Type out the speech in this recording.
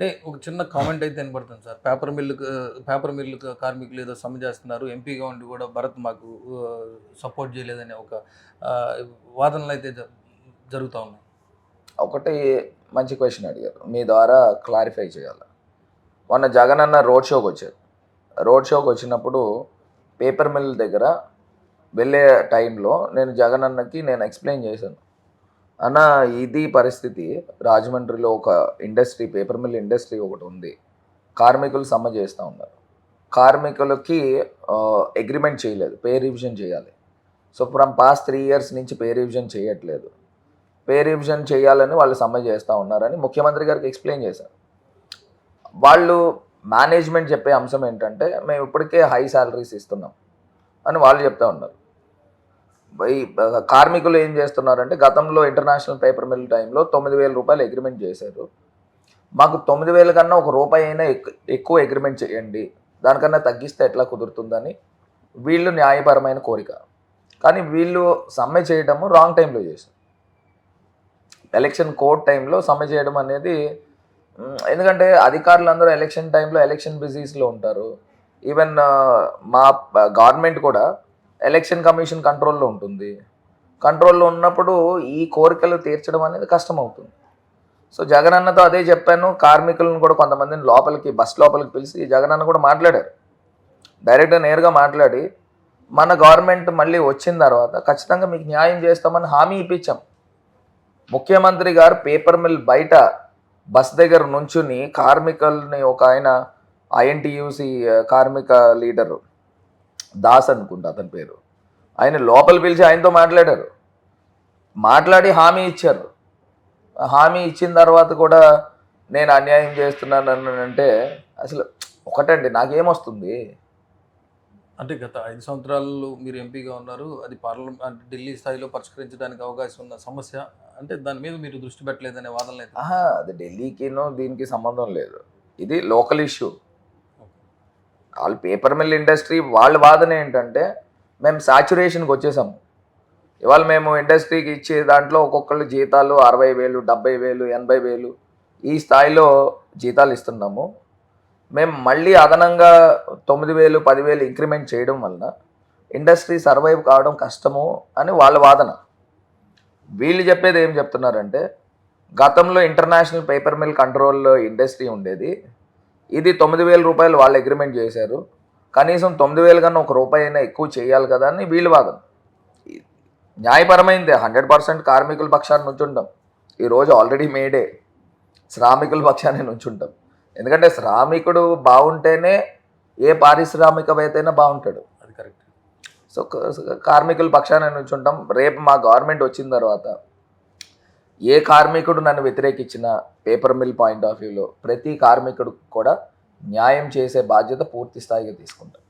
అంటే ఒక చిన్న కామెంట్ అయితే వినపడుతుంది సార్. పేపర్ మిల్లు కార్మికులు ఏదో సమ్మె చేస్తున్నారు. ఎంపీగా ఉండి కూడా భరత్ మాకు సపోర్ట్ చేయలేదనే ఒక ఆహ్, వాదనలు అయితే జరుగుతా ఉన్నాయి. ఒకటి మంచి క్వెషన్ అడిగారు. మీ ద్వారా క్లారిఫై చేయాలి. మొన్న జగనన్న రోడ్ షోకి వచ్చారు. రోడ్ షోకి వచ్చినప్పుడు పేపర్ మిల్ దగ్గర వెళ్ళే టైంలో నేను ఎక్స్ప్లెయిన్ చేశాను. అన్న, ఇది పరిస్థితి. రాజమండ్రిలో ఒక ఇండస్ట్రీ, పేపర్ మిల్ ఇండస్ట్రీ ఒకటి ఉంది. కార్మికులు సమ్మె చేస్తూ ఉన్నారు. కార్మికులకి అగ్రిమెంట్ చేయలేదు, పే రివిజన్ చేయాలి. సో ఫ్రమ్ పాస్ట్ 3 years నుంచి పే రివిజన్ చేయట్లేదు. పే రివిజన్ చేయాలని వాళ్ళు సమ్మె చేస్తూ ఉన్నారని ముఖ్యమంత్రి గారికి ఎక్స్ప్లెయిన్ చేశారు. వాళ్ళు మేనేజ్మెంట్ చెప్పే అంశం ఏంటంటే, మేము ఇప్పటికే హై శాలరీస్ ఇస్తున్నాం అని వాళ్ళు చెప్తా ఉన్నారు. ఈ కార్మికులు ఏం చేస్తున్నారంటే, గతంలో ఇంటర్నేషనల్ పేపర్ మిల్ టైంలో 9,000 రూపాయలు అగ్రిమెంట్ చేశారు. మాకు 9,000 కన్నా ఒక రూపాయి అయినా ఎక్కువ అగ్రిమెంట్ చేయండి, దానికన్నా తగ్గిస్తే ఎట్లా కుదురుతుందని వీళ్ళు న్యాయపరమైన కోరిక. కానీ వీళ్ళు సమ్మె చేయడము రాంగ్ టైంలో చేశారు. ఎలక్షన్ కోడ్ టైంలో సమ్మె చేయడం అనేది, ఎందుకంటే అధికారులందరూ ఎలక్షన్ టైంలో ఎలక్షన్ బిజీస్లో ఉంటారు. ఈవెన్ మా గవర్నమెంట్ కూడా ఎలక్షన్ కమిషన్ కంట్రోల్లో ఉంటుంది. కంట్రోల్లో ఉన్నప్పుడు ఈ కోరికలు తీర్చడం అనేది కష్టం అవుతుంది. సో జగనన్నతో అదే చెప్పాను. కార్మికులను కూడా కొంతమందిని బస్ లోపలికి పిలిచి జగనన్న కూడా మాట్లాడారు. డైరెక్ట్గా నేరుగా మాట్లాడి, మన గవర్నమెంట్ మళ్ళీ వచ్చిన తర్వాత ఖచ్చితంగా మీకు న్యాయం చేస్తామని హామీ ఇప్పించాం. ముఖ్యమంత్రి గారు పేపర్ మిల్ బయట బస్ దగ్గర నుంచుని కార్మికుల్ని, ఒక ఆయన ఐఎన్టీయూసీ కార్మిక లీడరు దాస్ అనుకుంటా అతని పేరు, ఆయన లోపల పిలిచి ఆయనతో మాట్లాడి హామీ ఇచ్చారు. హామీ ఇచ్చిన తర్వాత కూడా నేను అన్యాయం చేస్తున్నాను అంటే అసలు ఒకటండి, నాకేమొస్తుంది? అంటే గత 5 సంవత్సరాలు మీరు ఎంపీగా ఉన్నారు. అది అంటే ఢిల్లీ స్థాయిలో పరిష్కరించడానికి అవకాశం ఉన్న సమస్య. అంటే దాని మీద మీరు దృష్టి పెట్టలేదనే వాదనలు అయితే. అది ఢిల్లీకినో దీనికి సంబంధం లేదు. ఇది లోకల్ ఇష్యూ. వాళ్ళు పేపర్ మిల్ ఇండస్ట్రీ వాళ్ళ వాదన ఏంటంటే, మేము సాచురేషన్కి వచ్చేసాము. ఇవాళ మేము ఇండస్ట్రీకి ఇచ్చే దాంట్లో ఒక్కొక్కళ్ళు జీతాలు 60,000, 70,000, 80,000 ఈ స్థాయిలో జీతాలు ఇస్తున్నాము. మేము మళ్ళీ అదనంగా 9,000, 10,000 ఇంక్రిమెంట్ చేయడం వలన ఇండస్ట్రీ సర్వైవ్ కావడం కష్టము అని వాళ్ళ వాదన. వీళ్ళు చెప్పేది ఏం చెప్తున్నారంటే, గతంలో international paper mill control industry ఉండేది, ఇది 9,000 రూపాయలు వాళ్ళు అగ్రిమెంట్ చేశారు, కనీసం 9,000 కన్నా ఒక రూపాయి అయినా ఎక్కువ చేయాలి కదా అని వీళ్ళు వాదన. న్యాయపరమైందే, 100% కార్మికుల పక్షాన్ని నుంచుంటాం. ఈరోజు ఆల్రెడీ మేడే, శ్రామికుల పక్షాన్ని నుంచుంటాం. ఎందుకంటే శ్రామికుడు బాగుంటేనే ఏ పారిశ్రామికవేత్త అయినా బాగుంటాడు. అది కరెక్ట్. సో కార్మికుల పక్షాన్ని నుంచుంటాం. రేపు మా గవర్నమెంట్ వచ్చిన తర్వాత ఏ కార్మికుడు నన్ను వ్యతిరేకించిన పేపర్ మిల్ పాయింట్ ఆఫ్ వ్యూలో ప్రతి కార్మికుడు కూడా న్యాయం చేసే బాధ్యత పూర్తి స్థాయిగా తీసుకుంటాం.